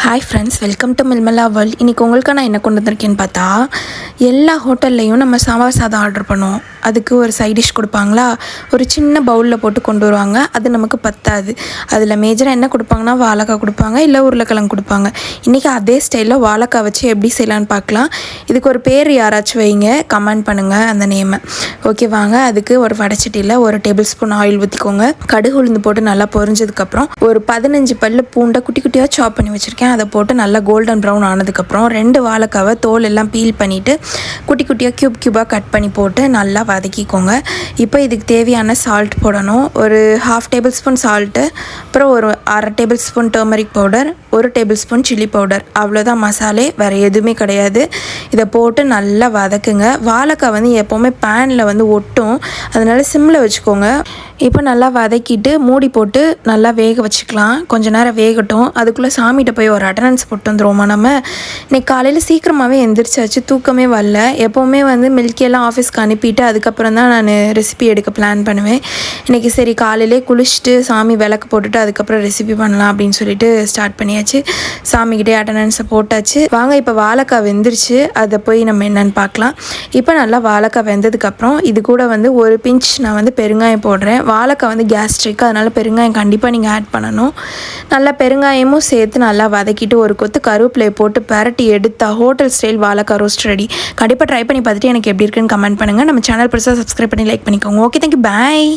Hi friends, welcome to Milmala world. இன்றைக்கி உங்களுக்கு நான் என்ன கொண்டு வந்திருக்கேன்னு பார்த்தா, எல்லா ஹோட்டல்லையும் நம்ம சாம்பார் சாதம் ஆர்டர் பண்ணுவோம். அதுக்கு ஒரு சைட் டிஷ் கொடுப்பாங்களா, ஒரு சின்ன பவுலில் போட்டு கொண்டு வருவாங்க. அது நமக்கு பத்தாது. அதில் மேஜராக என்ன கொடுப்பாங்கன்னா, வாழைக்காய் கொடுப்பாங்க, இல்லை உருளைக்கிழங்கு கொடுப்பாங்க. இன்றைக்கி அதே ஸ்டைலில் வாழைக்காய் வச்சு எப்படி செய்யலான்னு பார்க்கலாம். இதுக்கு ஒரு பேர் யாராச்சும் வைங்க, கமெண்ட் பண்ணுங்கள் அந்த நேமை. ஓகே வாங்க. அதுக்கு ஒரு வடைச்சட்டியில் 1 டேபிள் ஸ்பூன் ஆயில் ஊற்றிக்கோங்க. கடுகு உளுந்து போட்டு நல்லா பொரிஞ்சதுக்கப்புறம் ஒரு 15 பல்லு பூண்டை குட்டி குட்டியாக சாப் பண்ணி வச்சுருக்கேன். அதை போட்டு நல்லா கோல்டன் ப்ரௌன் ஆனதுக்கப்புறம் 2 வாழைக்காவை தோல் எல்லாம் பீல் பண்ணிவிட்டு குட்டி குட்டியாக க்யூபாக கட் பண்ணி போட்டு நல்லா வதக்கிக்கோங்க. இப்போ இதுக்கு தேவையான சால்ட் போடணும். ஒரு 1/2 டேபிள் ஸ்பூன் சால்ட்டு, அப்புறம் ஒரு 1/2 table spoon turmeric powder, 1 table spoon chilli powder. அவ்வளோதான் மசாலே, வேறு எதுவுமே கிடையாது. இதை போட்டு நல்லா வதக்குங்க. வாழைக்காய் வந்து எப்போவுமே பேனில் வந்து ஒட்டும், அதனால் சிம்மில் வச்சுக்கோங்க. இப்போ நல்லா வதக்கிட்டு மூடி போட்டு நல்லா வேக வச்சுக்கலாம். கொஞ்சம் நேரம் வேகட்டும். அதுக்குள்ளே சாமிகிட்ட போய் ஒரு அட்டனன்ஸ் போட்டு வந்துடுவோமா. நம்ம இன்றைக்கி காலையில் சீக்கிரமாகவே எந்திரிச்சாச்சு, தூக்கமே வரல. எப்போவுமே வந்து மில்கியெல்லாம் ஆஃபீஸ்க்கு அனுப்பிட்டு அதுக்கப்புறம் தான் நான் ரெசிபி எடுக்க பிளான் பண்ணுவேன். இன்றைக்கி சரி காலையிலே குளிச்சுட்டு சாமி விளக்கு போட்டுட்டு அதுக்கப்புறம் ரெசிபி பண்ணலாம் அப்படின்னு சொல்லிட்டு ஸ்டார்ட் பண்ணியாச்சு. சாமிக்கிட்டே அட்டனன்ஸை போட்டாச்சு. வாங்க இப்போ வாழைக்காய் வெந்துருச்சு, அதை போய் நம்ம என்னென்னு பார்க்கலாம். இப்போ நல்லா வாழைக்காய் வெந்ததுக்கப்புறம் இது கூட வந்து ஒரு பிஞ்ச் நான் வந்து பெருங்காயம் போடுறேன். வாழைக்காய் வந்து கேஸ்ட்ரிக், அதனால் பெருங்காயம் கண்டிப்பாக நீங்கள் ஆட் பண்ணணும். நல்லா பெருங்காயமும் சேர்த்து நல்லா வதக்கிட்டு ஒரு கொத்து கருவேப்பிலையை போட்டு பரட்டி எடுத்தா ஹோட்டல் ஸ்டைல் வாழைக்காய் ரோஸ்ட் ரெடி. கண்டிப்பாக ட்ரை பண்ணி பார்த்துட்டு எனக்கு எப்படி இருக்குன்னு கமெண்ட் பண்ணுங்கள். நம்ம சேனல் பெருசாக சப்ஸ்கிரைப் பண்ணி லைக் பண்ணிக்கோங்க. ஓகே, தேங்க்யூ, பாய்.